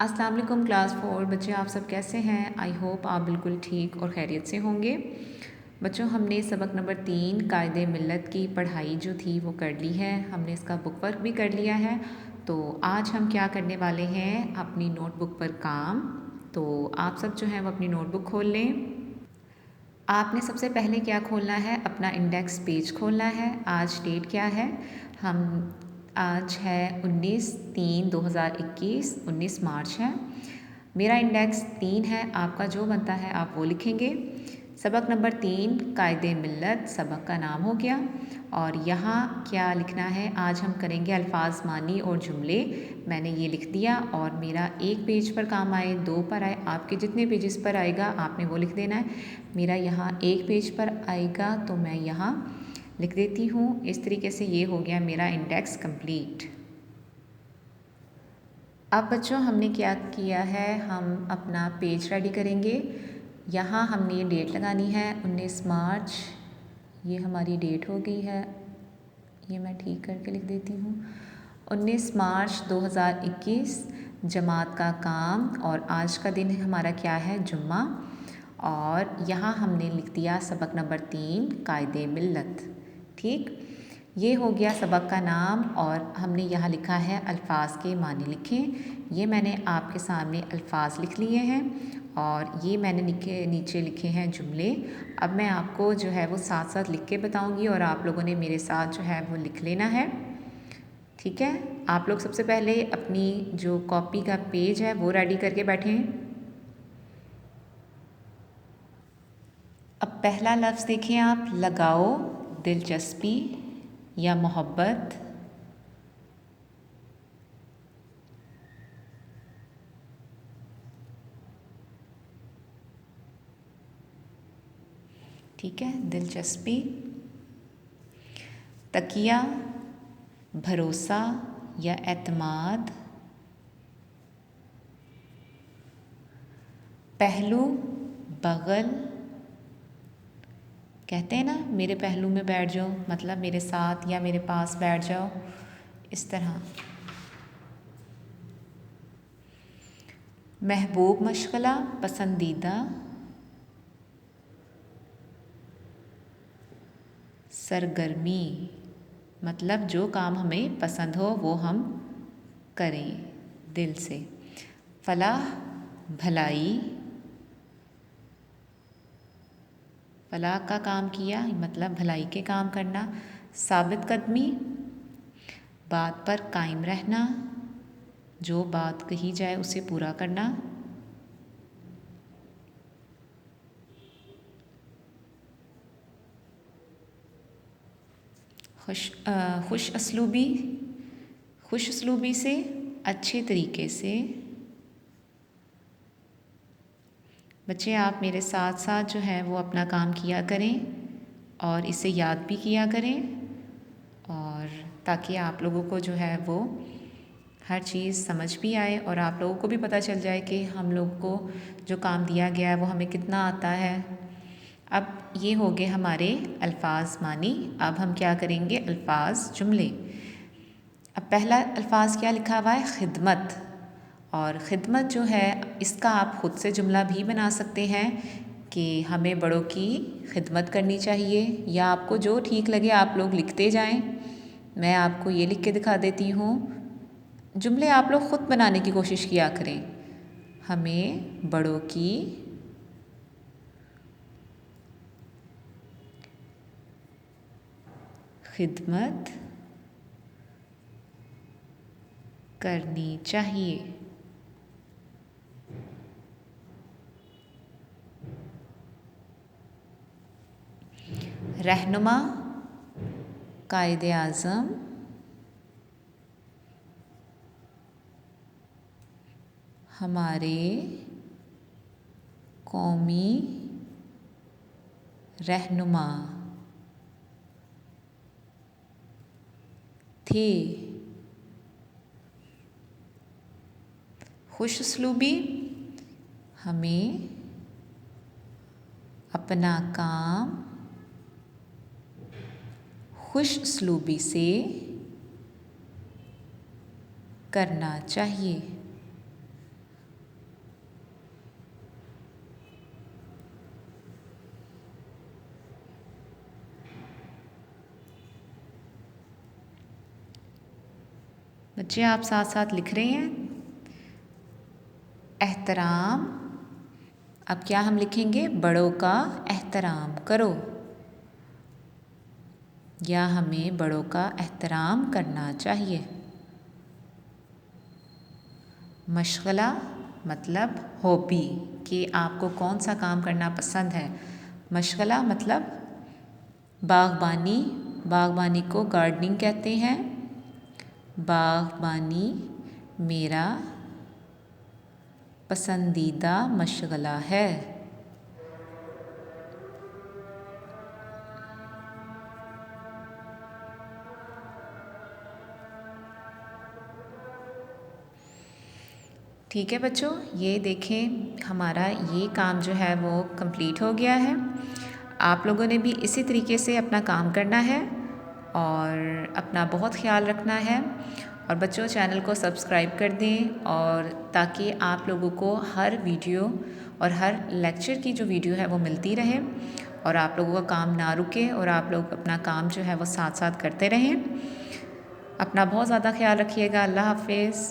अस्सलाम वालेकुम क्लास 4 बच्चे, आप सब कैसे हैं। आई होप आप बिल्कुल ठीक और खैरियत से होंगे। बच्चों, हमने सबक नंबर 3 कायदे मिल्लत की पढ़ाई जो थी वो कर ली है। हमने इसका बुक वर्क भी कर लिया है। तो आज हम क्या करने वाले हैं, अपनी नोटबुक पर काम। तो आप सब जो है वो अपनी नोटबुक खोल लें। आपने सबसे पहले क्या खोलना है, अपना इंडेक्स पेज खोलना है। आज डेट क्या है, हम आज है 19/3/2021, 19 मार्च है। मेरा इंडेक्स 3 है, आपका जो बनता है आप वो लिखेंगे। सबक नंबर 3 कायदे मिल्लत सबक का नाम हो गया। और यहाँ क्या लिखना है, आज हम करेंगे अल्फाज मानी और जुमले। मैंने ये लिख दिया और मेरा एक पेज पर काम आए, 2 पर आए, आपके जितने पेजेस पर आएगा आपने वो लिख देना है। मेरा यहाँ एक पेज पर आएगा तो मैं यहाँ लिख देती हूँ। इस तरीके से ये हो गया मेरा इंडेक्स कंप्लीट। अब बच्चों हमने क्या किया है, हम अपना पेज रेडी करेंगे। यहाँ हमने ये डेट लगानी है 19 मार्च, ये हमारी डेट हो गई है, ये मैं ठीक करके लिख देती हूँ। 19 मार्च 2021 जमात का काम, और आज का दिन हमारा क्या है, जुम्मा। और यहाँ हमने लिख दिया सबक नंबर 3 कायदे मिल्लत। ठीक, ये हो गया सबक का नाम। और हमने यहाँ लिखा है अल्फाज के मानी लिखें। ये मैंने आपके सामने अल्फाज लिख लिए हैं और ये मैंने नीचे लिखे हैं जुमले। अब मैं आपको जो है वो साथ साथ लिख के बताऊँगी और आप लोगों ने मेरे साथ जो है वो लिख लेना है। ठीक है, आप लोग सबसे पहले अपनी जो कॉपी का पेज है वो रेडी करके बैठें। अब पहला लफ्ज़ देखें आप, लगाओ दिलचस्पी या मोहब्बत। ठीक है, दिलचस्पी। तकिया, भरोसा या एतमाद। पहलू, बगल। कहते हैं ना, मेरे पहलू में बैठ जाओ, मतलब मेरे साथ या मेरे पास बैठ जाओ, इस तरह। महबूब मशगला, पसंदीदा। सरगर्मी, मतलब जो काम हमें पसंद हो वो हम करें दिल से। फलाह, भलाई। फलाह का काम किया मतलब भलाई के काम करना। साबित कदमी, बात पर कायम रहना, जो बात कही जाए उसे पूरा करना। खुश असलूबी, खुश असलूबी से, अच्छे तरीके से। बच्चे, आप मेरे साथ साथ जो है वो अपना काम किया करें और इसे याद भी किया करें, और ताकि आप लोगों को जो है वो हर चीज़ समझ भी आए और आप लोगों को भी पता चल जाए कि हम लोग को जो काम दिया गया है वो हमें कितना आता है। अब ये हो गए हमारे अल्फाज मानी। अब हम क्या करेंगे, अल्फाज जुमले। अब पहला अल्फाज क्या लिखा हुआ है, खिदमत। और ख़िदमत जो है इसका आप ख़ुद से जुमला भी बना सकते हैं कि हमें बड़ों की खिदमत करनी चाहिए, या आपको जो ठीक लगे आप लोग लिखते जाएं। मैं आपको ये लिख के दिखा देती हूँ। जुमले आप लोग ख़ुद बनाने की कोशिश किया करें। हमें बड़ों की खिदमत करनी चाहिए। रहनुमा, कायदे आज़म। हमारे कौमी रहनुमा थे। खुश उसलूबी, हमें अपना काम खुश उसलूबी से करना चाहिए। बच्चे आप साथ साथ लिख रहे हैं एहतराम। अब क्या हम लिखेंगे? बड़ों का एहतराम करो, या हमें बड़ों का एहतराम करना चाहिए। मशगला मतलब हॉबी, कि आपको कौन सा काम करना पसंद है। मशगला मतलब बागबानी, बागबानी को गार्डनिंग कहते हैं। बागबानी मेरा पसंदीदा मशगला है। ठीक है बच्चों, ये देखें हमारा ये काम जो है वो कंप्लीट हो गया है। आप लोगों ने भी इसी तरीके से अपना काम करना है और अपना बहुत ख्याल रखना है। और बच्चों चैनल को सब्सक्राइब कर दें, और ताकि आप लोगों को हर वीडियो और हर लेक्चर की जो वीडियो है वो मिलती रहे, और आप लोगों का काम ना रुके, और आप लोग अपना काम जो है वो साथ साथ करते रहें। अपना बहुत ज़्यादा ख्याल रखिएगा। अल्लाह हाफिज़।